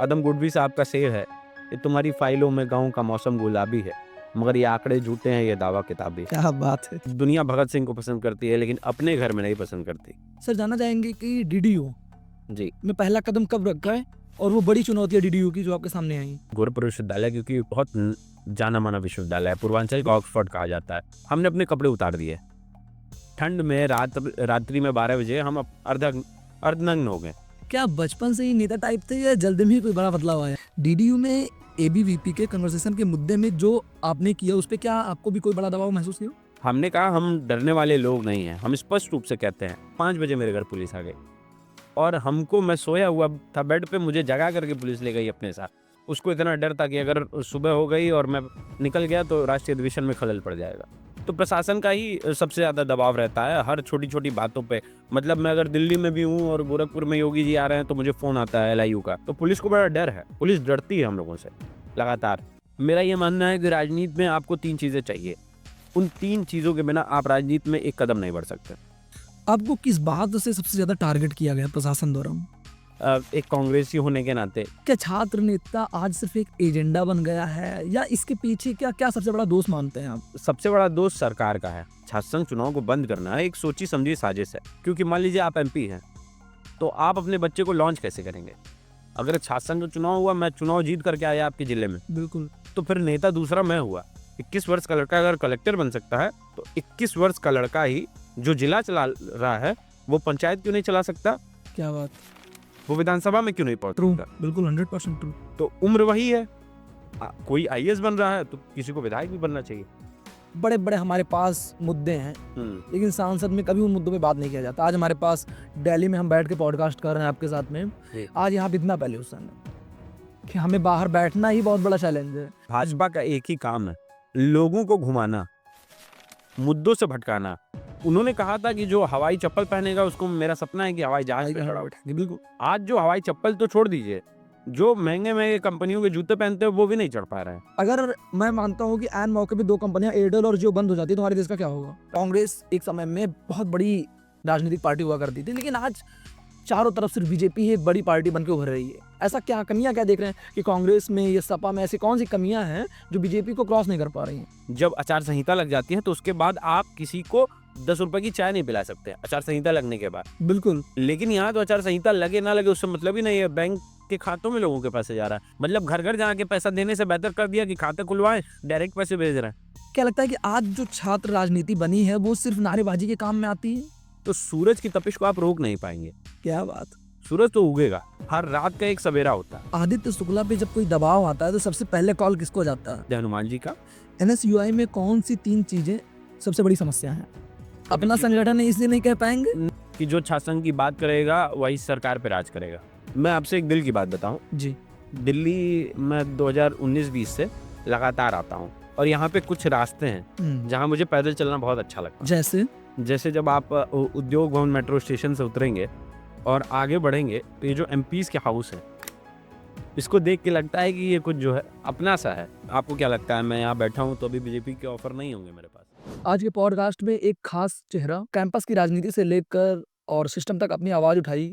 अदम GoodWe साहब का शेर है कि तुम्हारी फाइलों में गाँव का मौसम गुलाबी है, मगर ये आंकड़े झूठे हैं, ये दावा किताबी है। क्या बात है। दुनिया भगत सिंह को पसंद करती है, लेकिन अपने घर में नहीं पसंद करती। सर जानना चाहेंगे कि डीडीयू जी, में पहला कदम कब रखा है और वो बड़ी चुनौती है डीडीयू की जो आपके सामने आई? गोरखपुर विश्वविद्यालय क्योंकि बहुत जाना माना विश्वविद्यालय है, पूर्वांचल का ऑक्सफोर्ड कहा जाता है। हमने अपने कपड़े उतार दिए, ठंड में रात्रि में 12 बजे हम अर्धनग्न हो गए। क्या आप बचपन से ही नेता टाइप थे या जल्दी में ही कोई बड़ा बदलाव आया? डीडीयू में एबीवीपी के कन्वर्सेशन के मुद्दे में जो आपने किया उस पे क्या आपको भी कोई बड़ा दबाव महसूस किया? हमने कहा हम डरने वाले लोग नहीं हैं, हम स्पष्ट रूप से कहते हैं। 5 बजे मेरे घर पुलिस आ गई और मैं सोया हुआ था बेड पे, मुझे जगा करके पुलिस ले गई अपने साथ। उसको इतना डर था कि अगर सुबह हो गई और मैं निकल गया तो राष्ट्रीय अधिवेशन में खलल पड़ जाएगा। तो प्रशासन का ही सबसे ज़्यादा दबाव रहता है हर छोटी-छोटी बातों पे। मतलब मैं अगर दिल्ली में भी हूँ और गोरखपुर में योगी जी आ रहे हैं तो मुझे फ़ोन आता है एलआईयू का। तो पुलिस को बड़ा डर है, पुलिस डरती है हम लोगों से लगातार। मेरा ये मानना है कि राजनीति में आपको 3 चीज़ें चाहिए। उन 3 चीज़ों के बिना आप राजनीति में एक कदम नहीं बढ़ सकते। आपको किस बात से सबसे ज्यादा टारगेट किया गया प्रशासन द्वारा? एक कांग्रेसी होने के नाते क्या छात्र नेता आज सिर्फ एक एजेंडा बन गया है या इसके पीछे क्या क्या सबसे बड़ा दोष मानते हैं आप? सबसे बड़ा दोष सरकार का है। छात्र संघ चुनाव को बंद करना एक सोची समझी साजिश है। क्योंकि मान लीजिए आप एमपी हैं, तो आप अपने बच्चे को लॉन्च कैसे करेंगे? अगर छात्र संघ का चुनाव हुआ, मैं चुनाव जीत करके आया आपके जिले में, बिल्कुल। तो फिर नेता दूसरा मैं हुआ। 21 वर्ष का लड़का अगर कलेक्टर बन सकता है, तो 21 वर्ष का लड़का ही जो जिला चला रहा है, वो पंचायत क्यों नहीं चला सकता? क्या बात। वो विधानसभा में क्यों नहीं पहुंच ट्रू, सकता? बिल्कुल 100% ट्रू। तो उम्र वही है। कोई आईएएस बन रहा है तो किसी को विधायक भी बनना चाहिए। बड़े बड़े हमारे पास मुद्दे हैं लेकिन सांसद में कभी उन मुद्दों पे बात नहीं किया जाता। आज हमारे पास दिल्ली में हम बैठ के पॉडकास्ट कर रहे हैं आपके साथ में, जी। आज यहाँ पे इतना पॉल्यूशन है कि हमें बाहर बैठना ही बहुत बड़ा चैलेंज है। भाजपा का एक ही काम है, लोगों को घुमाना, मुद्दों से भटकाना। उन्होंने कहा था कि जो हवाई चप्पल पहनेगा उसको, मेरा सपना है कि हवाई जहाज पे चढ़ा बैठेंगे। बिल्कुल, आज जो हवाई चप्पल तो छोड़ दीजिए, जो महंगे महंगे कंपनियों के जूते पहनते हैं वो भी नहीं चढ़ पा रहे हैं। अगर मैं मानता हूँ कि ऐन मौके पे 2 कंपनियां एयरटेल और जियो बंद हो जाती है तो हमारे देश का क्या होगा? कांग्रेस एक समय में बहुत बड़ी राजनीतिक पार्टी हुआ करती थी, लेकिन आज चारों तरफ सिर्फ बीजेपी ही एक बड़ी पार्टी बनकर उभर रही है। ऐसा क्या कमियां क्या देख रहे हैं कि कांग्रेस में या सपा में ऐसी कौन सी कमियां हैं जो बीजेपी को क्रॉस नहीं कर पा रही हैं? जब आचार संहिता लग जाती है तो उसके बाद आप किसी को 10 रुपए की चाय नहीं पिला सकते आचार संहिता लगने के बाद। बिल्कुल। लेकिन यहाँ तो आचार संहिता लगे ना लगे उससे मतलब ही नहीं है, बैंक के खातों में लोगों के पैसे जा रहा है। मतलब घर घर जाके पैसा देने से बेहतर कर दिया कि खाते खुलवाएं, डायरेक्ट पैसे भेज रहे हैं। क्या लगता है कि आज जो छात्र राजनीति बनी है वो सिर्फ नारेबाजी के काम में आती है? तो सूरज की तपिश को आप रोक नहीं पाएंगे। क्या बात। सूरज तो उगेगा, हर रात का एक सवेरा होता है। आदित्य शुक्ला पे जब कोई दबाव आता है तो सबसे पहले कॉल किसको जाता है? हनुमान जी का। एनएसयूआई में कौन सी 3 चीजें सबसे बड़ी समस्या है? अपना संगठन है इसलिए नहीं कह पाएंगे कि जो छात्र संघ की बात करेगा वही सरकार पे राज करेगा। मैं आपसे एक दिल की बात बताऊं, जी। दिल्ली में 2019-20 से लगातार आता हूं और यहाँ पे कुछ रास्ते हैं जहाँ मुझे पैदल चलना बहुत अच्छा लगता है। जैसे जब आप उद्योग भवन मेट्रो स्टेशन से उतरेंगे और आगे बढ़ेंगे तो ये जो एमपीज के हाउस है, इसको देख के लगता है कि ये कुछ जो है अपना सा है। आपको क्या लगता है? मैं यहाँ बैठा हूँ तो अभी बीजेपी के ऑफर नहीं होंगे मेरे पास। आज के पॉडकास्ट में एक खास चेहरा कैंपस की राजनीति से लेकर और सिस्टम तक अपनी आवाज उठाई।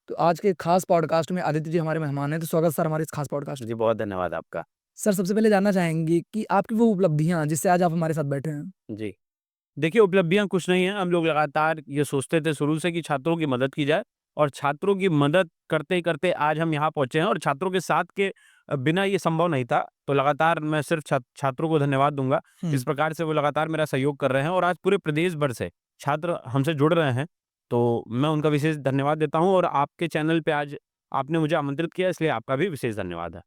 तो आज के खास पॉडकास्ट में आदित्य जी हमारे मेहमान हैं, तो स्वागत सर हमारे इस खास पॉडकास्ट। जी बहुत धन्यवाद आपका। सर सबसे पहले जानना चाहेंगे कि आपकी वो उपलब्धियां जिससे आज आप हमारे साथ बैठे हैं। जी, देखिए उपलब्धियां कुछ नहीं है। हम लोग लगातार ये सोचते थे शुरू से कि छात्रों की मदद की जाए और छात्रों की मदद करते करते आज हम यहाँ पहुंचे हैं और छात्रों के साथ के बिना ये संभव नहीं था। तो लगातार मैं सिर्फ छात्रों को धन्यवाद दूंगा, इस प्रकार से वो लगातार मेरा सहयोग कर रहे हैं और आज पूरे प्रदेश भर से छात्र हमसे जुड़ रहे हैं, तो मैं उनका विशेष धन्यवाद देता हूँ। और आपके चैनल पे आज आपने मुझे आमंत्रित किया, इसलिए आपका भी विशेष धन्यवाद है।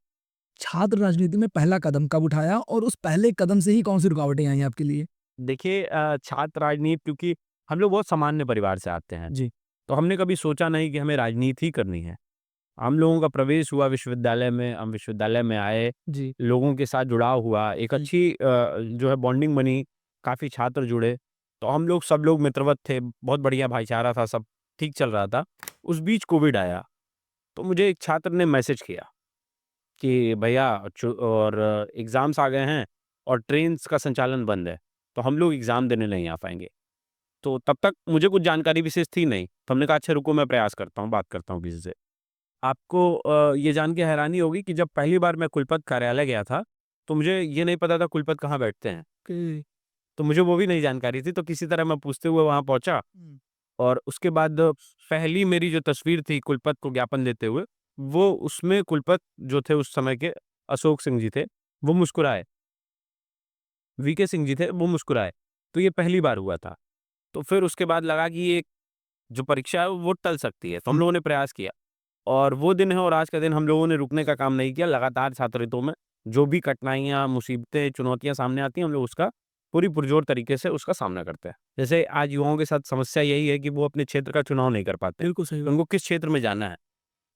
छात्र राजनीति में पहला कदम कब उठाया और उस पहले कदम से ही कौन सी रुकावटें आई आपके लिए? देखिए छात्र राजनीति, क्योंकि हम लोग बहुत सामान्य परिवार से आते हैं, जी। तो हमने कभी सोचा नहीं कि हमें राजनीति ही करनी है। हम लोगों का प्रवेश हुआ विश्वविद्यालय में, हम विश्वविद्यालय में आए, जी। लोगों के साथ जुड़ाव हुआ, एक अच्छी जो है बॉन्डिंग बनी, काफ़ी छात्र जुड़े, तो हम लोग सब लोग मित्रवत थे, बहुत बढ़िया भाईचारा था, सब ठीक चल रहा था। उस बीच कोविड आया, तो मुझे एक छात्र ने मैसेज किया कि भैया और एग्ज़ाम्स आ गए हैं और ट्रेन्स का संचालन बंद है, तो हम लोग एग्ज़ाम देने नहीं आ पाएँगे। तो तब तक मुझे कुछ जानकारी विशेष थी नहीं, तो हमने कहा अच्छा रुको मैं प्रयास करता हूँ, बात करता हूँ किसी से। आपको ये जान के हैरानी होगी कि जब पहली बार मैं कुलपति कार्यालय गया था, तो मुझे ये नहीं पता था कुलपति कहाँ बैठते हैं। कि तो मुझे वो भी नहीं जानकारी थी, तो किसी तरह मैं पूछते हुए वहाँ पहुँचा हुँ, और उसके बाद पहली मेरी जो तस्वीर थी कुलपति को ज्ञापन देते हुए, वो उसमें कुलपति जो थे उस समय के अशोक सिंह जी थे, वो मुस्कुराए। वीके सिंह जी थे, वो मुस्कुराए। तो ये पहली बार हुआ था। तो फिर उसके बाद लगा कि ये जो परीक्षा है वो टल सकती है, तो हम हुँ, लोगों ने प्रयास किया। और वो दिन है और आज का दिन हम लोगों ने रुकने का काम नहीं किया, लगातार छात्र हितों में जो भी कठिनाइयाँ, मुसीबतें, चुनौतियाँ सामने आती हैं, हम लोग उसका पूरी पुरज़ोर तरीके से उसका सामना करते हैं। जैसे आज युवाओं के साथ समस्या यही है कि वो अपने क्षेत्र का चुनाव नहीं कर पाते। बिल्कुल सही बात। उनको किस क्षेत्र में जाना है,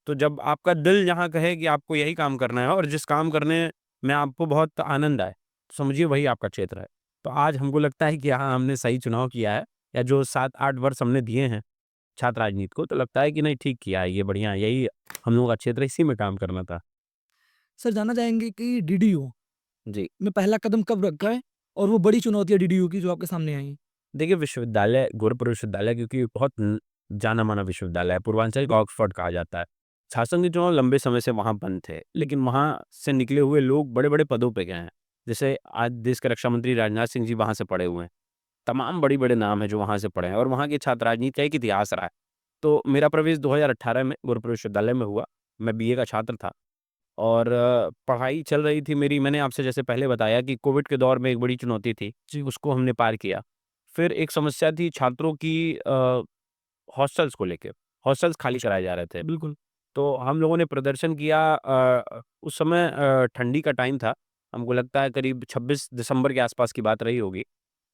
तो जब आपका दिल जहाँ कहे कि आपको यही काम करना है और जिस काम करने में आपको बहुत आनंद आए, तो समझिए वही आपका क्षेत्र है। तो आज हमको लगता है कि हाँ, हमने सही चुनाव किया है या जो 7-8 वर्ष हमने दिए हैं छात्र राजनीति को, तो लगता है कि नहीं ठीक किया है, ये बढ़िया है, यही हम लोगों का क्षेत्र है, इसी में काम करना था। सर जानना चाहेंगे कि डीडीयू जी। में पहला कदम कब रखा है और वो बड़ी चुनौतियाँ डीडीयू की जो आपके सामने आई हैं? देखिए विश्वविद्यालय, गोरखपुर विश्वविद्यालय क्योंकि बहुत जाना-माना विश्वविद्यालय है, पूर्वांचल का ऑक्सफोर्ड कहा जाता है। शासन के चुनाव लंबे समय से वहाँ बंद थे, लेकिन वहाँ से निकले हुए लोग बड़े-बड़े पदों पे गए हैं। जैसे आज देश के रक्षा मंत्री राजनाथ सिंह जी वहाँ से पढ़े हुए हैं। तमाम बड़े-बड़े नाम हैं जो वहाँ से पढ़े हैं और वहाँ की छात्र राजनीति का एक इतिहास रहा है। तो मेरा प्रवेश 2018 में गोरखपुर विश्वविद्यालय में हुआ। मैं बीए का छात्र था और पढ़ाई चल रही थी मेरी। मैंने आपसे जैसे पहले बताया कि कोविड के दौर में एक बड़ी चुनौती थी, जी। उसको हमने पार किया। फिर एक समस्या थी छात्रों की हॉस्टल्स को लेके, हॉस्टल्स खाली कराए जा रहे थे। बिल्कुल। तो हम लोगों ने प्रदर्शन किया उस समय ठंडी का टाइम था, हमको लगता है करीब 26 दिसंबर के आसपास की बात रही होगी।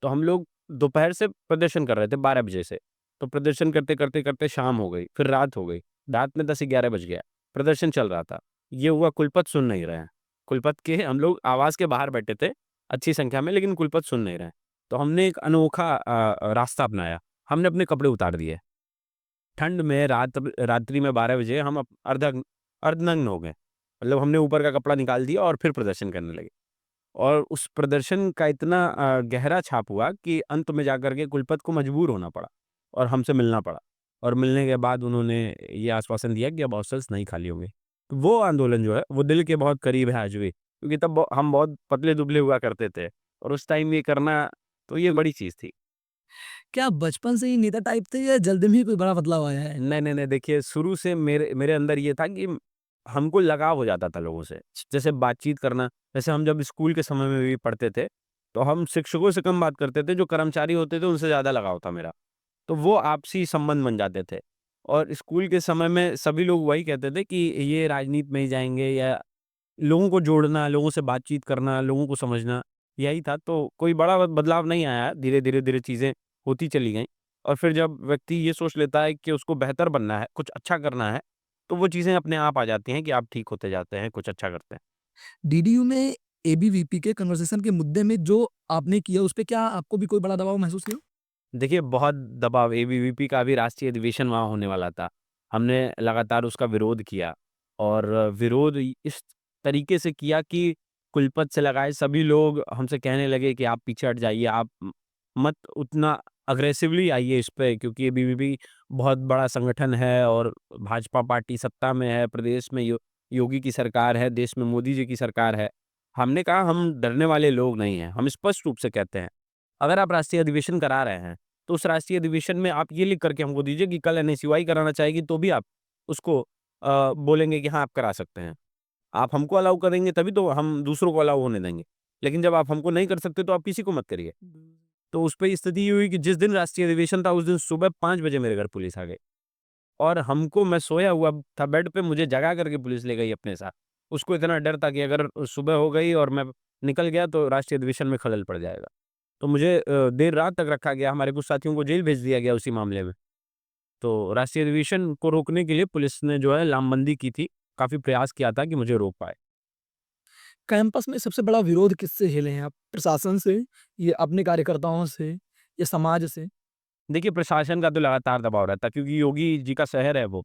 तो हम लोग दोपहर से प्रदर्शन कर रहे थे 12 बजे से। तो प्रदर्शन करते-करते शाम हो गई, फिर रात हो गई। रात में 10-11 बज गया, प्रदर्शन चल रहा था। ये हुआ कुलपति सुन नहीं रहे हैं। कुलपति के हम लोग आवाज़ के बाहर बैठे थे, अच्छी संख्या में, लेकिन कुलपति सुन नहीं रहे हैं। तो हमने एक अनोखा रास्ता अपनाया, हमने अपने कपड़े उतार दिए। ठंड में रात्रि में 12 बजे हम अर्धनग्न हो गए। मतलब हमने ऊपर का कपड़ा निकाल दिया और फिर प्रदर्शन करने लगे। और उस प्रदर्शन का इतना गहरा छाप हुआ कि अंत में जाकर के कुलपति को मजबूर होना पड़ा और हमसे मिलना पड़ा। और मिलने के बाद उन्होंने ये आश्वासन दिया कि अब हॉस्टल्स नहीं खाली होंगे। तो वो आंदोलन जो है वो दिल के बहुत करीब है आज भी, क्योंकि तब हम बहुत पतले-दुबले हुआ करते थे और उस टाइम ये करना, तो ये बड़ी चीज़ थी। क्या आप बचपन से ही नेता टाइप थे या जल्द में ही कोई बड़ा बदलाव आया है? नहीं, नहीं, नहीं, देखिए शुरू से मेरे मेरे अंदर ये था कि हमको लगाव हो जाता था लोगों से। जैसे बातचीत करना, जैसे हम जब स्कूल के समय में भी पढ़ते थे, तो हम शिक्षकों से कम बात करते थे, जो कर्मचारी होते थे उनसे ज़्यादा लगाव था मेरा। तो वो आपसी संबंध बन जाते थे। और स्कूल के समय में सभी लोग वही कहते थे कि ये राजनीति में ही जाएँगे या लोगों को जोड़ना, लोगों से बातचीत करना, लोगों को समझना, यही था। तो कोई बड़ा बदलाव नहीं आया, धीरे-धीरे चीज़ें होती चली गईं। और फिर जब व्यक्ति ये सोच लेता है कि उसको बेहतर बनना है, कुछ अच्छा करना है, तो वो चीज़ें अपने आप आ जाती हैं कि आप ठीक होते जाते हैं, कुछ अच्छा करते हैं। डीडीयू में एबीवीपी के कन्वर्सेशन के मुद्दे में जो आपने किया उस पे क्या आपको भी कोई बड़ा दबाव महसूस हुआ? देखिए, बहुत दबाव, एबीवीपी का भी राष्ट्रीय अधिवेशन वहाँ होने वाला था। हमने लगातार उसका विरोध किया और विरोध इस तरीके से किया कि कुलपति से लगाए सभी लोग हमसे कहने लगे कि आप पीछे हट जाइए, आप मत उतना अग्रेसिवली आइए इस पे, क्योंकि एबीवीपी बहुत बड़ा संगठन है और भाजपा पार्टी सत्ता में है, प्रदेश में योगी की सरकार है, देश में मोदी जी की सरकार है। हमने कहा हम डरने वाले लोग नहीं हैं, हम स्पष्ट रूप से कहते हैं, अगर आप राष्ट्रीय अधिवेशन करा रहे हैं, तो उस राष्ट्रीय अधिवेशन में आप ये लिख करके हमको दीजिए कि कल एनएसयूआई कराना चाहेगी तो भी आप उसको बोलेंगे कि हाँ, आप करा सकते हैं। आप हमको अलाउ करेंगे तभी तो हम दूसरों को अलाउ होने देंगे। लेकिन जब आप हमको नहीं कर सकते तो आप किसी को मत करिए। तो उस पे स्थिति ये हुई कि जिस दिन राष्ट्रीय अधिवेशन था उस दिन सुबह 5 बजे मेरे घर पुलिस आ गई और हमको, मैं सोया हुआ था बेड पे, मुझे जगा करके पुलिस ले गई अपने साथ। उसको इतना डर था कि अगर सुबह हो गई और मैं निकल गया तो राष्ट्रीय अधिवेशन में खलल पड़ जाएगा। तो मुझे देर रात तक रखा गया, हमारे कुछ साथियों को जेल भेज दिया गया उसी मामले में। तो राष्ट्रीय अधिवेशन को रोकने के लिए पुलिस ने जो है लामबंदी की थी, काफ़ी प्रयास किया था कि मुझे रोक पाए। कैंपस में सबसे बड़ा विरोध किससे झेले हैं आप? प्रशासन से, या अपने कार्यकर्ताओं से, या समाज से? देखिए, प्रशासन का तो लगातार दबाव रहता है क्योंकि योगी जी का शहर है वो,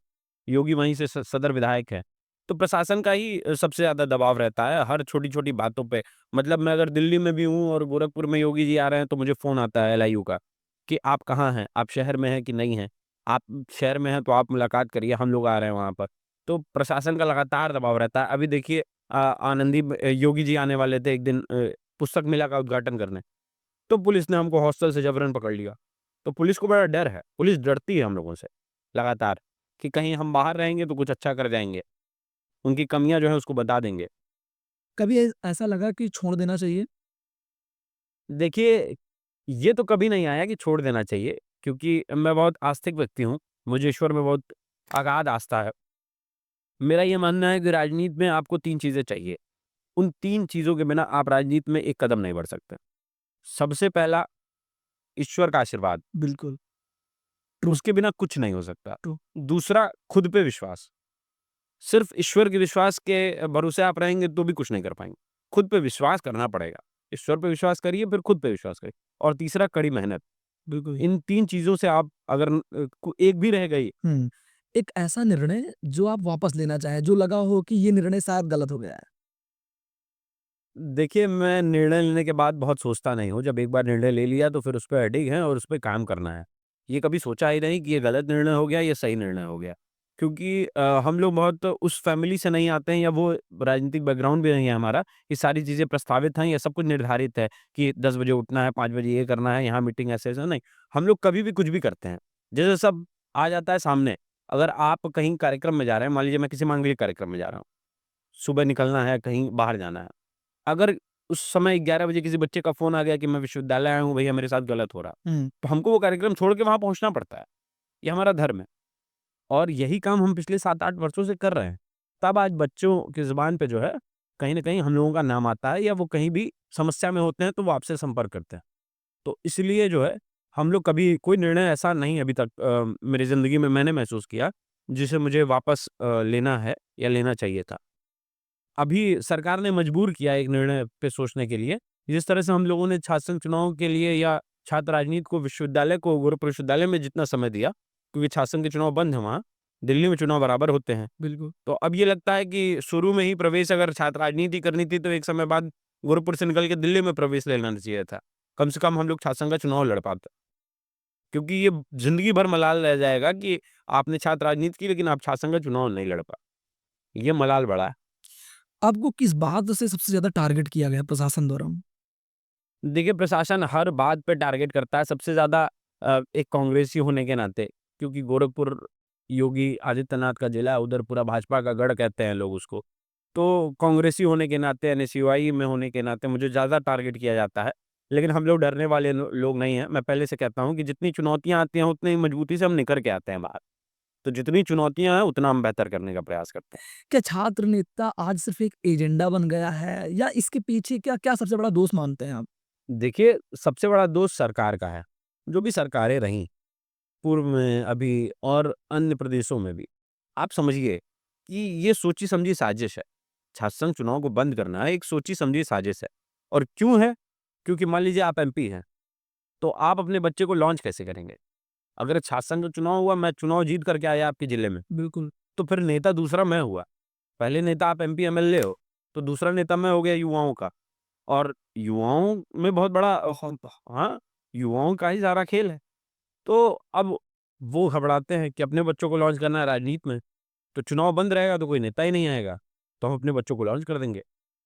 योगी वहीं से सदर विधायक हैं। तो प्रशासन का ही सबसे ज़्यादा दबाव रहता है हर छोटी-छोटी बातों पे। मतलब मैं अगर दिल्ली में भी हूँ और गोरखपुर में योगी जी आ रहे हैं तो मुझे फ़ोन आता है एलआईयू का कि आप कहाँ हैं? आप शहर में हैं कि नहीं हैं? आप शहर में हैं तो आप मुलाकात करिए, हम लोग आ रहे हैं वहाँ पर। तो प्रशासन का लगातार दबाव रहता है। अभी देखिए योगी जी आने वाले थे एक दिन पुस्तक मेला का उद्घाटन करने, तो पुलिस ने हमको हॉस्टल से जबरन पकड़ लिया। तो पुलिस को बड़ा डर है, पुलिस डरती है हम लोगों से लगातार कि कहीं हम बाहर रहेंगे तो कुछ अच्छा कर जाएँगे, उनकी कमियाँ जो हैं उसको बता देंगे। कभी ऐसा लगा कि छोड़ देना चाहिए? देखिए, ये तो कभी नहीं आया कि छोड़ देना चाहिए, क्योंकि मैं बहुत आस्तिक व्यक्ति हूँ, मुझे ईश्वर में बहुत अगाध आस्था है। मेरा ये मानना है कि राजनीति में आपको 3 चीज़ें चाहिए, उन 3 चीज़ों के बिना आप राजनीति में एक कदम नहीं बढ़ सकते। सबसे पहला ईश्वर का आशीर्वाद, बिल्कुल, ट्रू, उसके बिना कुछ नहीं हो सकता। ट्रू। दूसरा खुद पे विश्वास, सिर्फ़ ईश्वर के विश्वास के भरोसे आप रहेंगे तो भी कुछ नहीं कर पाएँगे। खुद पे विश्वास करना पड़ेगा। ईश्वर पे विश्वास करिए, फिर खुद पे विश्वास करिए और तीसरा कड़ी मेहनत। बिल्कुल। इन 3 चीज़ों से आप अगर एक भी रह गई। हुँ। एक ऐसा निर्णय जो आप वापस लेना चाहें, जो लगा हो कि ये निर्णय शायद गलत हो गया है? देखिए, मैं निर्णय लेने के बाद बहुत सोचता नहीं हूँ, जब एक बार निर्णय ले लिया तो फिर उस पे अडिग हैं और उस पे काम करना है। ये कभी सोचा ही नहीं कि ये गलत निर्णय हो गया, ये सही निर्णय हो गया। क्योंकि हम लोग बहुत उस फैमिली से नहीं आते हैं या वो राजनीतिक बैकग्राउंड भी नहीं है हमारा, ये सारी चीज़ें प्रस्तावित हैं, ये सब कुछ निर्धारित है कि 10 बजे उठना है, 5 बजे ये करना है, यहाँ मीटिंग ऐसे-ऐसे नहीं। हम लोग कभी भी कुछ भी करते हैं। जैसे सब आ जाता है सामने, अगर आप कहीं कार्यक्रम में जा रहे हैं, मान लीजिए मैं किसी मांगलिक कार्यक्रम में जा रहा हूँ, सुबह निकलना है, कहीं बाहर जाना है। अगर उस समय 11 बजे किसी बच्चे का फ़ोन आ गया कि मैं विश्वविद्यालय आया हूँ, भैया मेरे साथ गलत हो रहा, हुँ। तो हमको वो कार्यक्रम छोड़ के वहाँ पहुँचना पड़ता है। ये हमारा धर्म है और यही काम हम पिछले 7-8 वर्षों से कर रहे हैं। तब आज बच्चों की ज़ुबान पे जो है, कहीं न कहीं हम लोगों का नाम आता है या वो कहीं भी समस्या में होते हैं, तो वो आपसे संपर्क करते हैं। तो इसलिए जो है, हम लोग कभी कोई निर्णय ऐसा नहीं अभी तक मेरी ज़िंदगी में मैंने महसूस किया, जिसे मुझे वापस लेना है या लेना चाहिए था। अभी सरकार ने मजबूर किया है एक निर्णय पे सोचने के लिए। जिस तरह से हम लोगों ने छात्र संघ चुनाव के लिए या छात्र राजनीति को विश्वविद्यालय को गोरखपुर विश्वविद्यालय में जितना समय दिया, क्योंकि छात्र संघ के चुनाव बंद हैं वहाँ, दिल्ली में चुनाव बराबर होते हैं। बिल्कुल। तो अब ये लगता है कि शुरू में ही प्रवेश अगर छात्र राजनीति करनी थी तो एक समय बाद गोरखपुर से निकल के दिल्ली में प्रवेश ले लेना चाहिए था। कम से कम हम लोग छात्र संघ का चुनाव लड़ पाते। क्योंकि ये ज़िंदगी भर मलाल रह जाएगा कि आपने छात्र राजनीति की लेकिन आप छात्र संघ का चुनाव नहीं लड़ पाए। ये मलाल बड़ा है। आपको किस बात से सबसे ज़्यादा टारगेट किया गया प्रशासन द्वारा? देखिए, प्रशासन हर बात पे टारगेट करता है, सबसे ज़्यादा एक कांग्रेसी होने के नाते, क्योंकि गोरखपुर योगी आदित्यनाथ का जिला है, उधर पूरा भाजपा का गढ़ कहते हैं लोग उसको। तो कांग्रेसी होने के नाते, एनएसयूआई में होने के नाते मुझे ज़्यादा टारगेट किया जाता है। लेकिन हम लोग डरने वाले लोग नहीं हैं। मैं पहले से कहता हूँ कि जितनी चुनौतियाँ आती हैं, उतनी मजबूती से हम निखर के आते हैं बाहर। तो जितनी चुनौतियाँ हैं, उतना हम बेहतर करने का प्रयास करते हैं। क्या छात्र नेता आज सिर्फ़ एक एजेंडा बन गया है या इसके पीछे क्या सबसे बड़ा दोष मानते हैं आप? देखिए, सबसे बड़ा दोष सरकार का है। जो भी सरकारें रहीं पूर्व में, अभी और अन्य प्रदेशों में भी। आप समझिए कि ये सोची-समझी साज़िश है। छात्र संघ चुनाव को बंद करना एक सोची-समझी साज़िश है। और क्यों है? क्योंकि मान लीजिए आप एमपी हैं, तो आप अपने बच्चे को लॉन्च कैसे करेंगे? अगर छात्र संघ का चुनाव हुआ, मैं चुनाव जीत करके आया आपके जिले में, बिल्कुल। तो फिर नेता दूसरा मैं हुआ। पहले नेता आप एमपी, एमएलए हो, तो दूसरा नेता मैं हो गया युवाओं का। और युवाओं में बहुत बड़ा हाँ, युवाओं का ही सारा खेल है। तो अब वो घबराते हैं कि अपने बच्चों को लॉन्च करना है राजनीति में, तो चुनाव बंद रहेगा तो कोई नेता ही नहीं आएगा, तो हम अपने बच्चों को लॉन्च कर देंगे।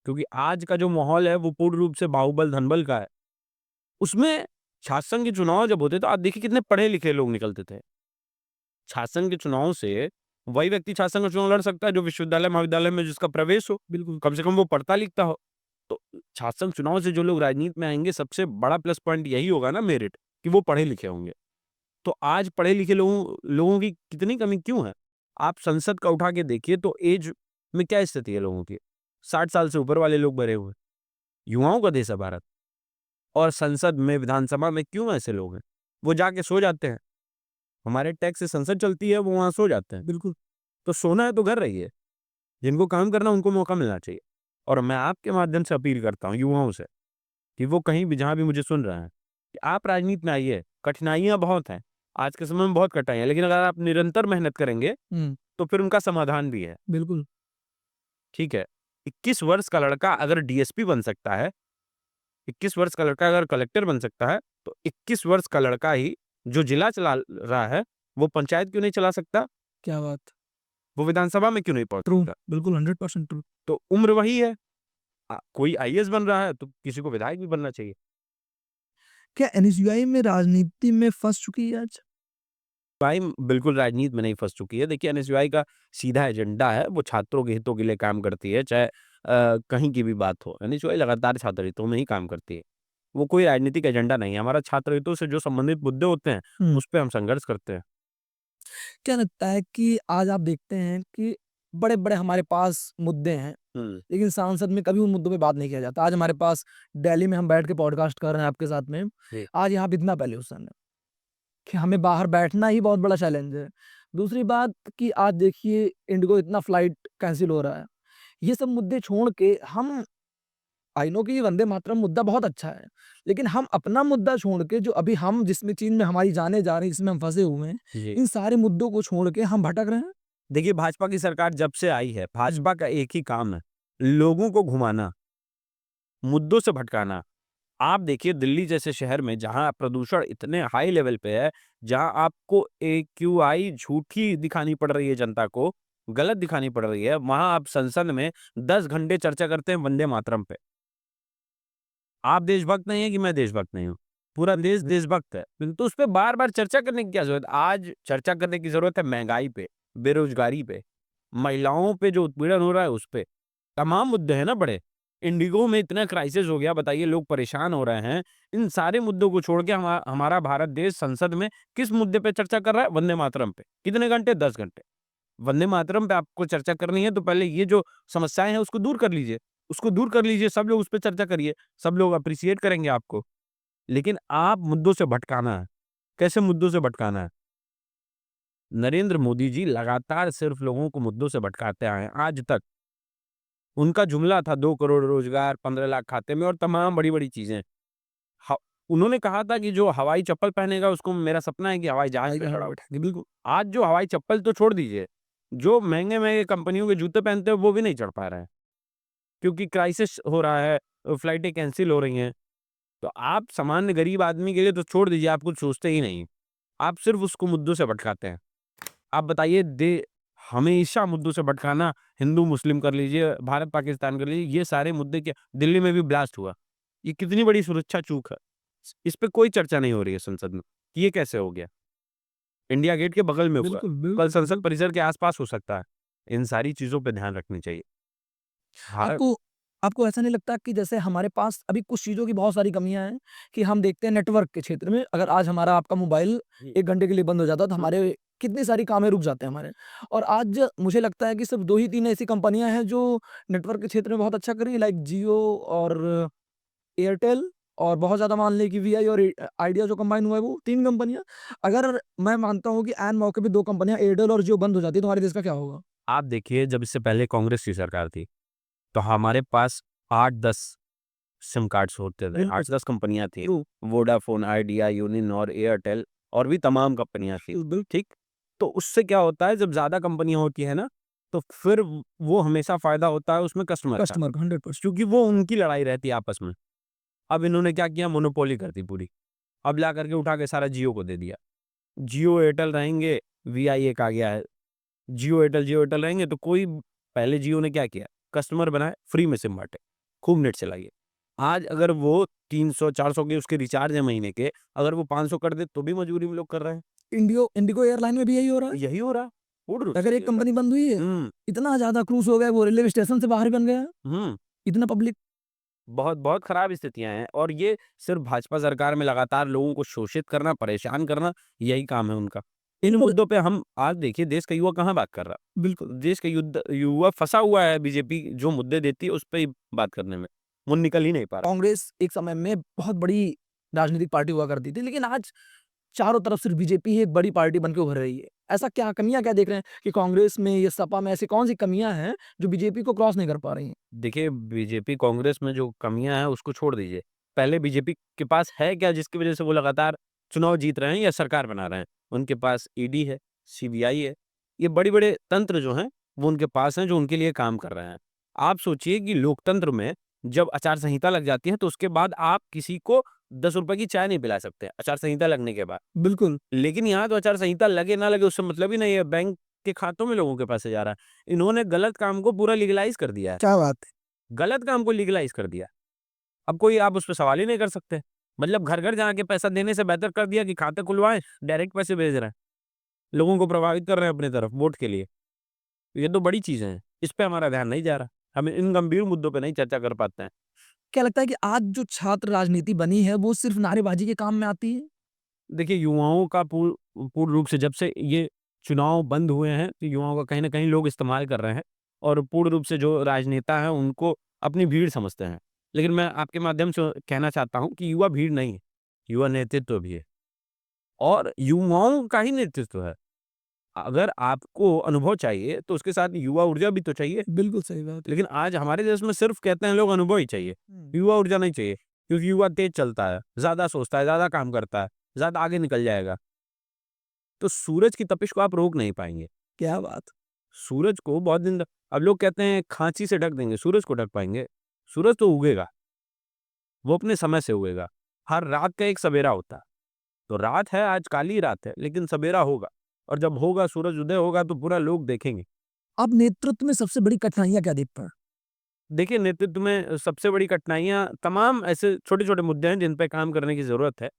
क्योंकि आज का जो माहौल है वो पूर्ण रूप से बाहुबल, धनबल का है। उसमें छात्र संघ के चुनाव जब होते तो आप देखिए कितने पढ़े-लिखे लोग निकलते थे। छात्र संघ के चुनाव से वही व्यक्ति छात्र संघ का चुनाव लड़ सकता है जो विश्वविद्यालय, महाविद्यालय में जिसका प्रवेश हो, बिल्कुल। कम से कम वो पढ़ता-लिखता हो। तो छात्र संघ चुनाव से जो लोग राजनीति में आएँगे सबसे बड़ा प्लस पॉइंट यही होगा ना मेरिट कि वो पढ़े-लिखे होंगे। तो आज पढ़े-लिखे लोगों लोगों की कितनी कमी क्यों है? आप संसद का उठा के देखिए तो ऐज में क्या स्थिति है लोगों की? 60 साल से ऊपर वाले लोग भरे हुए हैं। युवाओं का देश है भारत और संसद में, विधानसभा में क्यों ऐसे लोग हैं? वो जाके सो जाते हैं। हमारे टैक्स से संसद चलती है, वो वहाँ सो जाते हैं। बिल्कुल। तो सोना है तो घर रहिए। जिनको काम करना है उनको मौका मिलना चाहिए। और मैं आपके माध्यम से अपील करता हूँ युवाओं से कि वो कहीं भी जहाँ भी मुझे सुन रहे हैं, कि आप राजनीति में आइए, कठिनाइयाँ बहुत हैं। आज के समय में बहुत कठिनाइयाँ हैं, लेकिन अगर आप निरंतर मेहनत करेंगे, हुँ, तो फिर उनका समाधान भी है, बिल्कुल। ठीक है? 21 वर्ष का लड़का अगर डीएसपी बन सकता है, 21 वर्ष का लड़का अगर कलेक्टर बन सकता है, तो 21 वर्ष का लड़का ही जो जिला चला रहा है, वो पंचायत क्यों नहीं चला सकता? क्या बात! वो विधानसभा में क्यों नहीं पहुंच ट्रू, सकता? बिल्कुल 100% ट्रू। तो उम्र वही है। कोई आईएएस बन रहा है तो किसी को विधायक भी बनना चाहिए। क्या एनएसयूआई में राजनीति में फंस चुकी है आज? भाई बिल्कुल राजनीति में नहीं फंस चुकी है। देखिए एनएसयूआई का सीधा एजेंडा है, वो छात्रों के हितों के लिए काम करती है, चाहे कहीं की भी बात हो। एनएसयूआई लगातार छात्र हितों में ही काम करती है। वो कोई राजनीतिक एजेंडा नहीं है। हमारा छात्र हितों से जो संबंधित मुद्दे होते हैं, उस पे हम संघर्ष करते हैं। क्या लगता है कि आज आप देखते हैं कि बड़े-बड़े हमारे पास मुद्दे हैं, हुँ। लेकिन संसद में कभी उन मुद्दों पे बात नहीं किया जाता। आज हमारे पास दिल्ली में हम बैठ के पॉडकास्ट कर रहे हैं आपके साथ में, जी। आज यहाँ पे इतना पॉल्यूशन है कि हमें बाहर बैठना ही बहुत बड़ा चैलेंज है। दूसरी बात कि आज देखिए इंडिगो इतना फ्लाइट कैंसल हो रहा है। ये सब मुद्दे छोड़ के हम आई नो कि ये वंदे मातरम मुद्दा बहुत अच्छा है, लेकिन हम अपना मुद्दा छोड़ के जो अभी हम जिसमें चीन में हमारी जानें जा रही हैं, जिसमें हम फँसे हुए हैं, जी। इन सारे मुद्दों को छोड़ के हम भटक रहे हैं। देखिए भाजपा की सरकार जब से आई है, भाजपा का एक ही काम है, लोगों को घुमाना, मुद्दों से भटकाना। आप देखिए दिल्ली जैसे शहर में जहाँ प्रदूषण इतने हाई लेवल पे है, जहाँ आपको एक्यूआई झूठी दिखानी पड़ रही है जनता को, गलत दिखानी पड़ रही है, वहाँ आप संसद में 10 घंटे चर्चा करते हैं वंदे मातरम पे। आप देशभक्त नहीं हैं कि मैं देशभक्त नहीं हूँ। पूरा देश देशभक्त है। तो उस पे बार-बार चर्चा करने की क्या ज़रूरत है? आज चर्चा करने की ज़रूरत है महँगाई पे, बेरोज़गारी पे, महिलाओं पे जो उत्पीड़न हो रहा है उस पे। तमाम मुद्दे हैं ना बड़े। इंडिगो में इतना क्राइसिस हो गया, बताइए लोग परेशान हो रहे हैं। इन सारे मुद्दों को छोड़ के हमारा भारत देश संसद में किस मुद्दे पे चर्चा कर रहा है? वंदे मातरम पे। कितने घंटे? 10 घंटे। वंदे मातरम पे आपको चर्चा करनी है तो पहले ये जो समस्याएँ हैं उसको दूर कर लीजिए। उसको दूर कर लीजिए, सब लोग उस पे चर्चा करिए, सब लोग एप्रिशिएट करेंगे आपको। लेकिन आप मुद्दों से भटकाना है। कैसे मुद्दों से भटकाना है? नरेंद्र मोदी जी लगातार सिर्फ लोगों को मुद्दों से भटकाते आए हैं, आज तक। उनका जुमला था 2 करोड़ रोज़गार, 15 लाख खाते में और तमाम बड़ी-बड़ी चीज़ें। ह उन्होंने कहा था कि जो हवाई चप्पल पहनेगा उसको मेरा सपना है कि हवाई जहाज पे चढ़ाऊँ। बैठेंगे, बिल्कुल। आज जो हवाई चप्पल तो छोड़ दीजिए, जो महँगे-महँगे कंपनियों के जूते पहनते हैं वो भी नहीं चढ़ पा रहे हैं, क्योंकि क्राइसिस हो रहा है, फ्लाइटें कैंसल हो रही हैं। तो आप सामान्य गरीब आदमी के लिए तो छोड़ दीजिए, आप कुछ सोचते ही नहीं। आप सिर्फ़ उसको मुद्दों से भटकाते हैं। आप बताइए हमेशा मुद्दों से भटकाना, हिंदू-मुस्लिम कर लीजिए, भारत-पाकिस्तान कर लीजिए, ये सारे मुद्दे क्या दिल्ली में भी ब्लास्ट हुआ। ये कितनी बड़ी सुरक्षा चूक है। इस पे कोई चर्चा नहीं हो रही है संसद में, कि ये कैसे हो गया? इंडिया गेट के बगल में हुआ, बिल्कुल, कल बिल्कुल। संसद परिसर के आस-पास हो सकता है। इन सारी चीज़ों पे ध्यान रखनी चाहिए। भारत आपको आपको ऐसा नहीं लगता कि जैसे हमारे पास अभी कुछ चीज़ों की बहुत सारी कमियाँ हैं कि हम देखते हैं नेटवर्क के क्षेत्र में अगर आज हमारा आपका मोबाइल जी। 1 घंटे के लिए बंद हो जाता है तो हुँ। हमारे कितने सारी कामें रुक जाते हैं हमारे। और आज मुझे लगता है कि सिर्फ़ 2 ही 3 ऐसी कंपनियाँ हैं जो नेटवर्क के क्षेत्र में बहुत अच्छा कर रही हैं लाइक जियो और एयरटेल और बहुत ज़्यादा मान लें कि वीआई और आइडिया जो कंबाइन हुआ है वो 3 कंपनियाँ। अगर मैं मानता हूँ कि ऐन मौके पे 2 कंपनियाँ एयरटेल और जियो बंद हो जाती है तो हमारे देश का क्या होगा? आप देखिए जब इससे पहले कांग्रेस की सरकार थी, तो हमारे पास 8-10 सिम कार्ड्स होते थे, बिल्कुल, 8-10 कंपनियाँ थी। True. Vodafone, idea, Uninor, Airtel और भी तमाम कंपनियाँ थी, बिल ठीक? तो उससे क्या होता है जब ज़्यादा कंपनियाँ होती हैं ना, तो फिर वो हमेशा फ़ायदा होता है उसमें कस्टमर का, कस्टमर का 100%। क्योंकि वो उनकी लड़ाई रहती है आपस में। अब इन्होंने क्या किया मोनोपोली कर दी पूरी। अब ला करके उठा के सारा जियो को दे दिया। जियो, एयरटेल रहेंगे, वीआई एक आ गया है। जियो, एयरटेल रहेंगे तो कोई पहले जियो ने क्या किया, कस्टमर बनाए, फ्री में सिम बाँटे, खूब नेट चलाइए। आज अगर वो 300-400 के उसके रिचार्ज है महीने के, अगर वो 500 कर दे तो भी मजबूरी में लोग कर रहे हैं। इंडिगो एयरलाइन में भी यही हो रहा है। यही हो रहा है, पूर्ण रूप से अगर यही एक हो रहा कंपनी बंद हुई है, है। इतना ज़्यादा क्रूज़ हो गया वो रेलवे स्टेशन से बाहर ही बन गया है, हुँ। इतना पब्लिक बहुत बहुत खराब स्थितियाँ हैं और ये सिर्फ़ भाजपा सरकार में लगातार लोगों को शोषित करना, परेशान करना, यही काम है उनका। इन बिल्कुल, मुद्दों पे हम आज देखिए देश का युवा कहाँ बात कर रहा है। बिल्कुल। देश का युवा फँसा हुआ है बीजेपी जो मुद्दे देती है उस पे ही बात करने में। वो निकल ही नहीं पा रहा। कांग्रेस एक समय में बहुत बड़ी राजनीतिक पार्टी हुआ करती थी, लेकिन आज चारों तरफ सिर्फ बीजेपी ही एक बड़ी पार्टी बन के उभर रही है। ऐसा क्या कमियाँ क्या देख रहे हैं कि कांग्रेस में या सपा में ऐसी कौन-सी कमियाँ हैं जो बीजेपी को क्रॉस नहीं कर पा रही हैं? देखिए बीजेपी कांग्रेस में जो कमियाँ हैं उसको छोड़ दीजिए। पहले बीजेपी के पास है क्या जिसकी वज़ह से वो लगातार चुनाव जीत रहे हैं या सरकार बना रहे हैं? उनके पास ईडी है, सीबीआई है। ये बड़े-बड़े तंत्र जो हैं वो उनके पास हैं जो उनके लिए काम कर रहे हैं। आप सोचिए कि लोकतंत्र में जब आचार संहिता लग जाती है तो उसके बाद आप किसी को ₹10 की चाय नहीं पिला सकते, आचार संहिता लगने के बाद। बिल्कुल, लेकिन यहाँ तो आचार संहिता लगे ना लगे उससे मतलब ही नहीं है। बैंक के खातों में लोगों के पैसे जा रहा है। इन्होंने गलत काम को पूरा लीगलाइज कर दिया है, क्या बात है। गलत काम को लीगलाइज कर दिया। अब कोई आप उस पे सवाल ही नहीं कर सकते। मतलब घर-घर जाके पैसा देने से बेहतर कर दिया कि खाते खुलवाएँ, डायरेक्ट पैसे भेज रहे हैं। लोगों को प्रभावित कर रहे हैं अपनी तरफ वोट के लिए। ये तो बड़ी चीज़ें हैं, इस पे हमारा ध्यान नहीं जा रहा। हम इन गंभीर मुद्दों पे नहीं चर्चा कर पाते हैं। क्या लगता है कि आज जो छात्र राजनीति बनी है वो सिर्फ नारेबाजी के काम में आती है? देखिए, युवाओं का पूर्ण रूप से जब से ये चुनाव बंद हुए हैं, तो युवाओं का कहीं न कहीं लोग इस्तेमाल कर रहे हैं और पूर्ण रूप से जो राजनेता हैं, उनको अपनी भीड़ समझते हैं। लेकिन मैं आपके माध्यम से कहना चाहता हूँ कि युवा भीड़ नहीं है, युवा नेतृत्व भी है और युवाओं का ही नेतृत्व है। अगर आपको अनुभव चाहिए, तो उसके साथ युवा ऊर्जा भी तो चाहिए। बिल्कुल सही बात है। लेकिन आज हमारे देश में सिर्फ कहते हैं लोग अनुभव ही चाहिए, युवा ऊर्जा नहीं चाहिए, क्योंकि युवा तेज चलता है, ज़्यादा सोचता है, ज़्यादा काम करता है, ज़्यादा आगे निकल जाएगा। तो सूरज की तपिश को आप रोक नहीं पाएँगे। क्या बात। सूरज को बहुत दिन तक अब लोग कहते हैं खाँची से ढक देंगे, सूरज को ढक पाएँगे? सूरज तो उगेगा, वो अपने समय से उगेगा। हर रात का एक सवेरा होता है। तो रात है, आज काली रात है, लेकिन सवेरा होगा और जब होगा सूरज उदय होगा तो पूरा लोग देखेंगे। आप नेतृत्व में सबसे बड़ी कठिनाइयाँ क्या देखते हैं? देखिए, नेतृत्व में सबसे बड़ी कठिनाइयाँ तमाम ऐसे छोटे-छोटे मुद्दे हैं जिन पे काम करने की ज़रूरत है।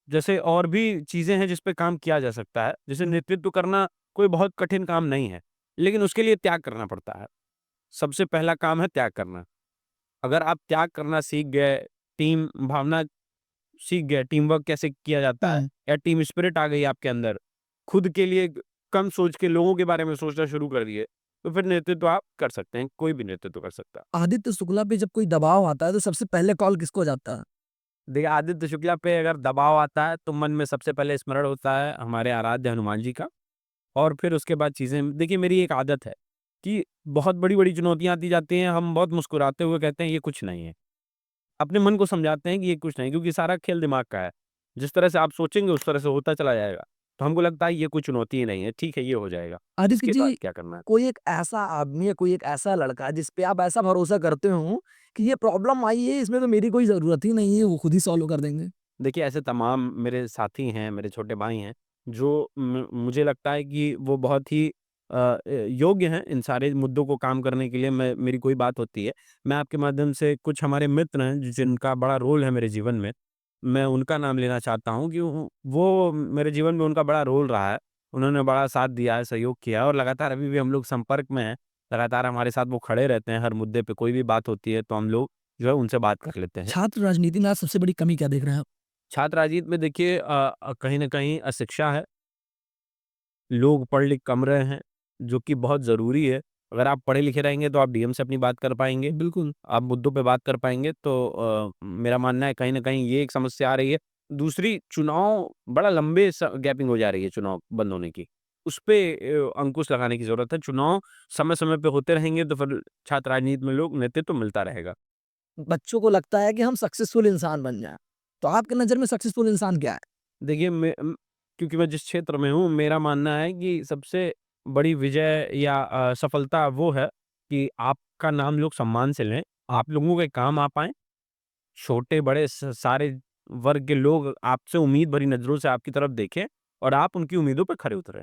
जैसे और भी चीज़ें हैं जिस पे काम किया जा सकता है। जैसे नेतृत्व करना कोई बहुत कठिन काम नहीं है, लेकिन उसके लिए त्याग करना पड़ता है। सबसे पहला काम है त्याग करना। अगर आप त्याग करना सीख गए, टीम भावना सीख गए, टीम वर्क कैसे किया जाता है हाँ। या टीम स्पिरिट आ गई आपके अंदर, खुद के लिए कम सोच के लोगों के बारे में सोचना शुरू कर दिए, तो फिर नेतृत्व आप कर सकते हैं, कोई भी नेतृत्व कर सकता है। आदित्य शुक्ला पे जब कोई दबाव आता है तो सबसे पहले कॉल किसको जाता है? देखिए, आदित्य शुक्ला पे अगर दबाव आता है, तो मन में सबसे पहले स्मरण होता है हमारे आराध्य हनुमान जी का और फिर उसके बाद चीज़ें देखिए मेरी एक आदत है कि बहुत बड़ी-बड़ी चुनौतियाँ आती जाती हैं, हम बहुत मुस्कुराते हुए कहते हैं ये कुछ नहीं है। अपने मन को समझाते हैं कि ये कुछ नहीं क्योंकि सारा खेल दिमाग का है। जिस तरह से आप सोचेंगे उस तरह से होता चला जाएगा। तो हमको लगता है ये कोई चुनौती ही नहीं है, ठीक है ये हो जाएगा। आदित्य इसके बाद जी, क्या करना है? कोई एक ऐसा आदमी या कोई एक ऐसा लड़का जिस पे आप ऐसा भरोसा करते हो कि ये प्रॉब्लम आई है, इसमें तो मेरी कोई ज़रूरत ही नहीं है, वो खुद ही सॉल्व कर देंगे? देखिए ऐसे तमाम मेरे साथी हैं, मेरे छोटे भाई हैं, जो मुझे लगता है कि वो बहुत ही योग्य हैं इन सारे मुद्दों को काम करने के लिए मैं मेरी कोई बात होती है। मैं आपके माध्यम से कुछ हमारे मित्र हैं जिनका बड़ा रोल है मेरे जीवन में, मैं उनका नाम लेना चाहता हूँ कि वो मेरे जीवन में उनका बड़ा रोल रहा है। उन्होंने बड़ा साथ दिया है, सहयोग किया है और लगातार अभी भी हम लोग संपर्क में हैं। लगातार हमारे साथ वो खड़े रहते हैं, हर मुद्दे पे कोई भी बात होती है तो हम लोग जो है उनसे बात कर लेते हैं। छात्र राजनीति में आज सबसे बड़ी कमी क्या देख रहे हैं आप? छात्र राजनीति में देखिए कहीं न कहीं अशिक्षा है। लोग पढ़ लिख कम रहे हैं, जो कि बहुत ज़रूरी है। अगर आप पढ़े लिखे रहेंगे तो आप डीएम से अपनी बात कर पाएँगे, बिल्कुल। आप मुद्दों पे बात कर पाएँगे तो मेरा मानना है कहीं न कहीं ये एक समस्या आ रही है। दूसरी चुनाव बड़ा लंबे गैपिंग हो जा रही है चुनाव बंद होने की। उसपे अंकुश लगाने की ज़रूरत है। चुनाव समय-समय पे होते रहेंगे तो फिर छात्र राजनीति में लोग नेतृत्व मिलता रहेगा। बच्चों को लगता है कि हम सक्सेसफुल इंसान बन जाएँ। तो आपकी नज़र में सक्सेसफुल इंसान क्या है? देखिए क्योंकि मैं जिस क्षेत्र में हूँ, मेरा मानना है कि सबसे बड़ी विजय या सफलता वो है कि आपका नाम लोग सम्मान से लें, आप लोगों के काम आ पाएँ, छोटे-बड़े सारे वर्ग के लोग आपसे उम्मीद भरी नज़रों से आपकी तरफ देखें और आप उनकी उम्मीदों पे खरे उतरें।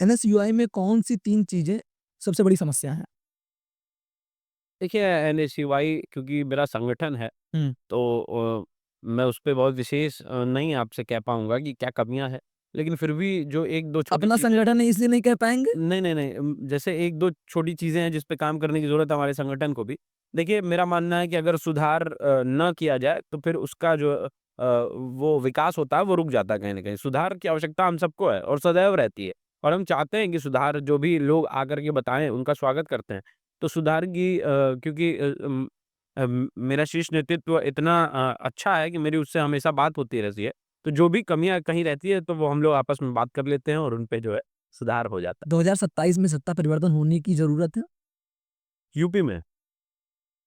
एनएसयूआई में कौन-सी 3 चीज़ें सबसे बड़ी समस्या हैं? देखिए एनएसयूआई क्योंकि मेरा संगठन है, हुँ। तो मैं उस पे बहुत विशेष नहीं आपसे कह पाऊँगा कि क्या कमियाँ हैं, लेकिन फिर भी जो 1-2 छोटी अपना चीज़ संगठन है इसलिए नहीं कह पाएँगे? नहीं, नहीं, नहीं जैसे 1-2 छोटी चीज़ें हैं जिस पे काम करने की ज़रूरत है हमारे संगठन को भी। देखिए मेरा मानना है कि अगर सुधार ना किया जाए तो फिर उसका जो वो विकास होता है वो रुक जाता है कहीं न कहीं। सुधार की आवश्यकता हम सबको है और सदैव रहती है और हम चाहते हैं कि सुधार जो भी लोग आकर के बताएँ उनका स्वागत करते हैं। तो सुधार की क्योंकि मेरा शीर्ष नेतृत्व इतना अच्छा है कि मेरी उससे हमेशा बात होती रहती है। तो जो भी कमियाँ कहीं रहती है तो वो हम लोग आपस में बात कर लेते हैं और उन पे जो है सुधार हो जाता है। 2027 में सत्ता परिवर्तन होने की ज़रूरत है? यूपी में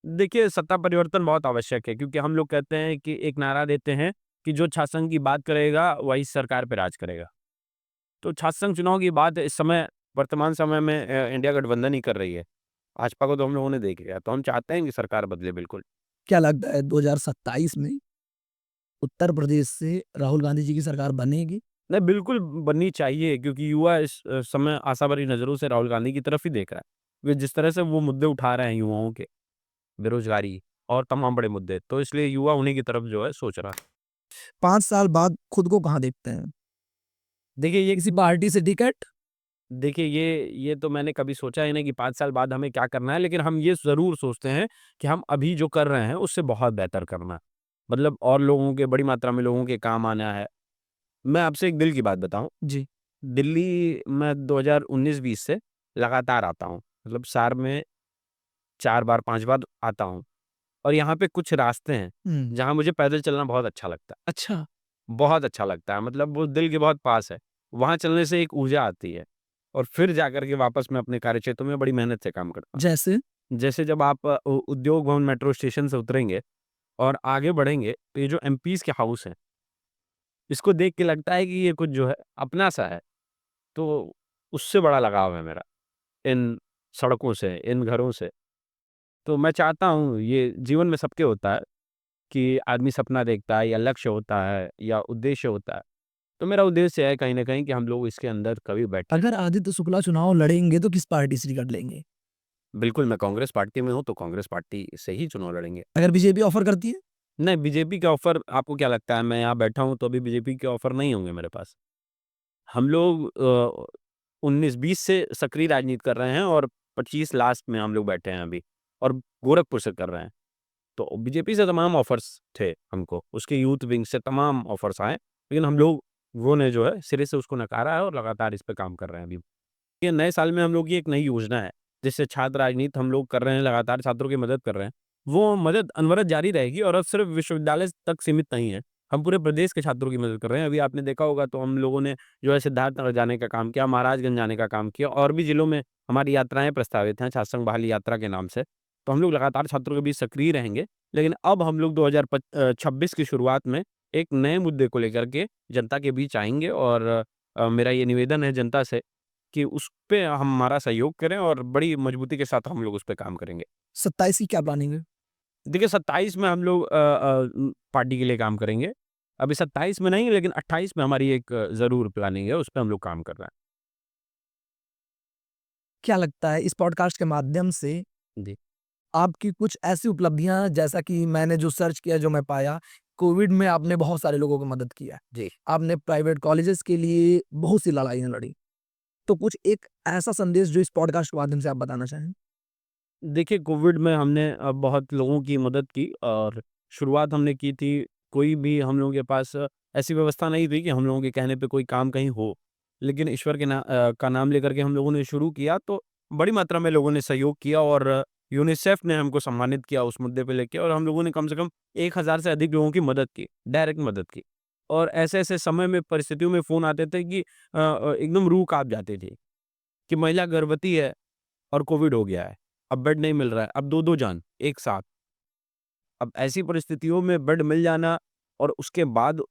देखिए सत्ता परिवर्तन बहुत आवश्यक है क्योंकि हम लोग कहते हैं कि एक नारा देते हैं कि जो छात्र की बात करेगा वही सरकार पे राज करेगा। तो छात्र चुनाव की बात इस समय वर्तमान समय में इंडिया गठबंधन ही कर रही है। भाजपा को तो हम लोगों ने देख लिया, तो हम चाहते हैं कि सरकार बदले बिल्कुल। क्या लगता है 2027 में उत्तर प्रदेश से राहुल गांधी जी की सरकार बनेगी? नहीं, बिल्कुल बननी चाहिए क्योंकि युवा इस समय आशा भरी नज़रों से राहुल गांधी की तरफ ही देख रहा है। वे जिस तरह से वो मुद्दे उठा रहे हैं युवाओं के, बेरोज़गारी और तमाम बड़े मुद्दे, तो इसलिए युवा उन्हीं की तरफ जो है सोच रहा है। 5 साल बाद खुद को कहाँ देखते हैं? देखिए ये किसी पार्टी से टिकट? देखिए ये तो मैंने कभी सोचा ही नहीं कि 5 साल बाद हमें क्या करना है, लेकिन हम ये ज़रूर सोचते हैं कि हम अभी जो कर रहे हैं उससे बहुत बेहतर करना है। मतलब और लोगों के बड़ी मात्रा में लोगों के काम आना है। मैं आपसे एक दिल की बात बताऊँ, जी। दिल्ली मैं 2019-20 से लगातार आता हूँ। मतलब साल में 4 बार 5 बार आता हूँ और यहाँ पे कुछ रास्ते हैं, हुँ। जहाँ मुझे पैदल चलना बहुत अच्छा लगता है। अच्छा, बहुत अच्छा लगता है, मतलब वो दिल के बहुत पास है। वहाँ चलने से एक ऊर्जा आती है और फिर जाकर के वापस मैं अपने कार्यक्षेत्र में बड़ी मेहनत से काम करता जैसे? हूँ। जैसे जब आप उद्योग भवन मेट्रो स्टेशन से उतरेंगे और आगे बढ़ेंगे, तो ये जो एमपीज़ के हाउस हैं, इसको देख के लगता है कि ये कुछ जो है अपना-सा है। तो उससे बड़ा लगाव है मेरा, इन सड़कों से, इन घरों से। तो मैं चाहता हूँ ये जीवन में सबके होता है कि आदमी सपना देखता है या लक्ष्य होता है या उद्देश्य होता है। तो मेरा उद्देश्य है कहीं न कहीं कि हम लोग इसके अंदर कभी बैठें। अगर आदित्य शुक्ला चुनाव लड़ेंगे तो किस पार्टी से टिकट लेंगे? बिल्कुल, मैं कांग्रेस पार्टी में हूँ, तो कांग्रेस पार्टी से ही चुनाव लड़ेंगे। अगर बीजेपी ऑफर करती है? नहीं, बीजेपी का ऑफ़र आपको क्या लगता है मैं यहाँ बैठा हूँ तो अभी बीजेपी के ऑफ़र नहीं होंगे मेरे पास। हम लोग 19-20 से सक्रिय राजनीति कर रहे हैं और 25 लास्ट में हम लोग बैठे हैं अभी और गोरखपुर से कर रहे हैं। तो बीजेपी से तमाम ऑफ़र्स थे हमको, उसके यूथ विंग से तमाम ऑफ़र्स आए, लेकिन हम लोगों ने जो है सिरे से उसको नकारा है और लगातार इस पे काम कर रहे हैं अभी। ये नए साल में हम लोग की एक नई योजना है, जिससे छात्र राजनीति हम लोग कर रहे हैं, लगातार छात्रों की मदद कर रहे हैं। वो मदद अनवरत जारी रहेगी और अब सिर्फ़ विश्वविद्यालय तक सीमित नहीं है। हम पूरे प्रदेश के छात्रों की मदद कर रहे हैं। अभी आपने देखा होगा तो हम लोगों ने जो है सिद्धार्थनगर जाने का काम किया, महाराजगंज जाने का काम किया और भी जिलों में हमारी यात्राएँ प्रस्तावित हैं, छात्र संघ बहाली यात्रा के नाम से। तो हम लोग लगातार छात्रों के बीच सक्रिय रहेंगे, लेकिन अब हम लोग 26 की शुरुआत में एक नए मुद्दे को लेकर के जनता के बीच आएँगे और मेरा ये निवेदन है जनता से कि उस पे हमारा सहयोग करें और बड़ी मजबूती के साथ हम लोग उस पे काम करेंगे। 27 की क्या प्लानिंग है? देखिए 27 में हम लोग पार्टी के लिए काम करेंगे। अभी 27 में नहीं लेकिन 28 में हमारी एक ज़रूर प्लानिंग है, उस पे हम लोग काम कर रहे क्या लगता है इस पॉडकास्ट के माध्यम से हैं। जी। आपकी कुछ ऐसी उपलब्धियाँ जैसा कि मैंने जो सर्च किया, जो मैं पाया, कोविड में आपने बहुत सारे लोगों की मदद किया है। जी। आपने प्राइवेट कॉलेजेस के लिए बहुत सी लड़ाइयाँ लड़ी। तो कुछ एक ऐसा संदेश जो इस पॉडकास्ट के माध्यम से आप बताना चाहें? देखिए कोविड में हमने बहुत लोगों की मदद की और शुरुआत हमने की थी, कोई भी हम लोगों के पास ऐसी व्यवस्था नहीं थी कि हम लोगों के कहने पे कोई काम कहीं हो। लेकिन ईश्वर के का नाम लेकर के हम लोगों ने शुरू किया तो बड़ी मात्रा में लोगों ने सहयोग किया और यूनिसेफ ने हमको सम्मानित किया उस मुद्दे पे लेके और हम लोगों ने कम से कम 1000 से अधिक लोगों की मदद की, डायरेक्ट मदद की। और ऐसे-ऐसे समय में परिस्थितियों में फ़ोन आते थे कि एकदम रूह काँप जाती थी, कि महिला गर्भवती है और कोविड हो गया है। अब बेड नहीं मिल रहा है, अब 2-2 जान एक साथ। अब ऐसी परिस्थितियों में बेड मिल जाना और उसके बाद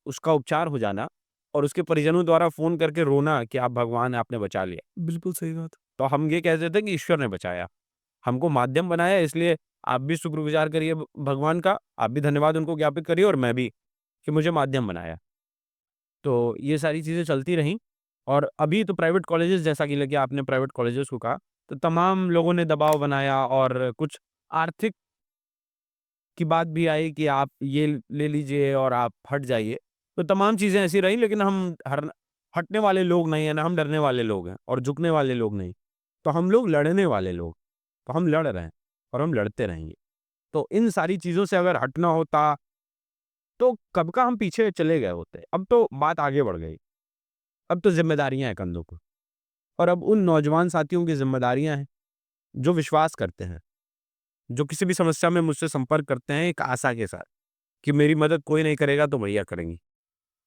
उसका उपचार हो जाना और उसके परिजनों द्वारा फ़ोन करके रोना कि आप भगवान आपने बचा लिया। बिल्कुल सही बात। तो हम ये कहते थे कि ईश्वर ने बचाया। हमको माध्यम बनाया इसलिए आप भी शुक्रगुज़ार करिए भगवान का, आप भी धन्यवाद उनको ज्ञापित करिए और मैं भी, कि मुझे माध्यम बनाया। तो ये सारी चीज़ें चलती रहीं और अभी तो प्राइवेट कॉलेजेस जैसा कि लगे आपने प्राइवेट कॉलेजेस को कहा, तो तमाम लोगों ने दबाव बनाया और कुछ आर्थिक की बात भी आई कि आप ये ले लीजिए और आप हट जाइए। तो तमाम चीज़ें ऐसी रहीं लेकिन हम हटने वाले लोग नहीं हैं ना, हम डरने वाले लोग हैं और झुकने वाले लोग नहीं। तो हम लोग लड़ने वाले लोग, तो हम लड़ रहे हैं और हम लड़ते रहेंगे। तो इन सारी चीज़ों से अगर हटना होता, तो कब का हम पीछे चले गए होते। अब तो बात आगे बढ़ गई। अब तो ज़िम्मेदारियाँ हैं कंधों पे और अब उन नौजवान साथियों की ज़िम्मेदारियाँ हैं, जो विश्वास करते हैं, जो किसी भी समस्या में मुझसे संपर्क करते हैं एक आशा के साथ, कि मेरी मदद कोई नहीं करेगा तो भैया करेंगी।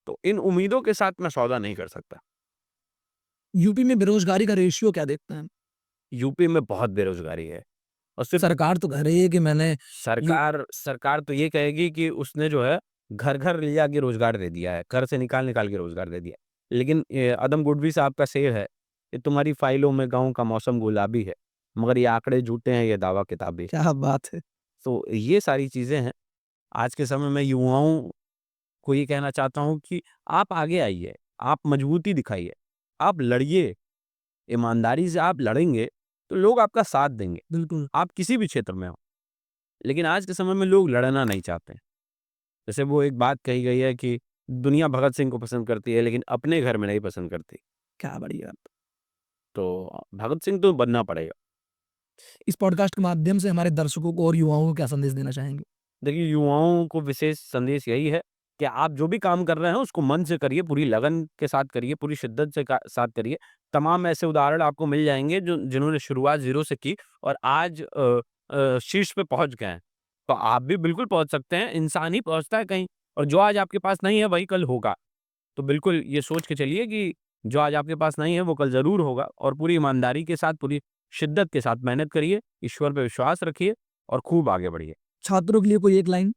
तो इन उम्मीदों के साथ मैं सौदा नहीं कर सकता। यूपी में बेरोज़गारी का रेशियो क्या देखते हैं? यूपी में बहुत बेरोज़गारी है और सिर्फ़ सरकार तो कह रही है कि मैंने यू सरकार सरकार तो ये कहेगी कि उसने जो है घर-घर ले जाके रोज़गार दे दिया है, घर से निकाल-निकाल के रोज़गार दे दिया है। लेकिन ये अदम गुडवी साहब का शेर है कि तुम्हारी फाइलों में गाँव का मौसम गुलाबी है, मगर ये आंकड़े झूठे हैं, ये दावा किताबी। क्या बात है! तो ये सारी चीज़ें हैं। आज के समय में युवाओं को ये कहना चाहता हूँ कि आप आगे आइए। आप मजबूती दिखाइए, आप लड़िए, ईमानदारी से आप लड़ेंगे तो लोग आपका साथ देंगे, बिल्कुल। आप किसी भी क्षेत्र में हो। लेकिन आज के समय में लोग लड़ना नहीं चाहते हैं। जैसे वो एक बात कही गई है कि दुनिया भगत सिंह को पसंद करती है लेकिन अपने घर में नहीं पसंद करती। क्या बढ़िया। तो भगत सिंह तो बनना पड़ेगा। इस पॉडकास्ट के माध्यम से हमारे दर्शकों को और युवाओं को क्या संदेश देना चाहेंगे? देखिए, युवाओं को विशेष संदेश यही है कि आप जो भी काम कर रहे हैं उसको मन से करिए, पूरी लगन के साथ करिए, पूरी शिद्दत से साथ करिए। तमाम ऐसे उदाहरण आपको मिल जाएँगे जो जिन्होंने शुरुआत ज़ीरो से की और आज शीर्ष पे पहुँच गए हैं। तो आप भी बिल्कुल पहुँच सकते हैं, इंसान ही पहुँचता है कहीं और जो आज आपके पास नहीं है वही कल होगा। तो बिल्कुल ये सोच के चलिए कि जो आज आपके पास नहीं है वो कल ज़रूर होगा और पूरी ईमानदारी के साथ, पूरी शिद्दत के साथ मेहनत करिए, ईश्वर पे विश्वास रखिए और खूब आगे बढ़िए। छात्रों के लिए कोई एक लाइन?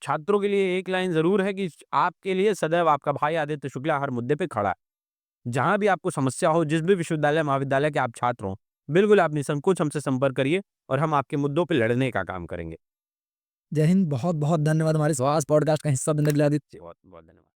छात्रों के लिए एक लाइन ज़रूर है कि आपके लिए सदैव आपका भाई आदित्य शुक्ला हर मुद्दे पे खड़ा है। जहाँ भी आपको समस्या हो, जिस भी विश्वविद्यालय, महाविद्यालय के आप छात्र हों, बिल्कुल आप निसंकोच हमसे संपर्क करिए और हम आपके मुद्दों पे लड़ने का काम करेंगे। जय हिंद। बहुत-बहुत धन्यवाद हमारे स्वास्थ्य पॉडकास्ट का हिस्सा बनने के लिए आदित्य। जी, बहुत-बहुत धन्यवाद।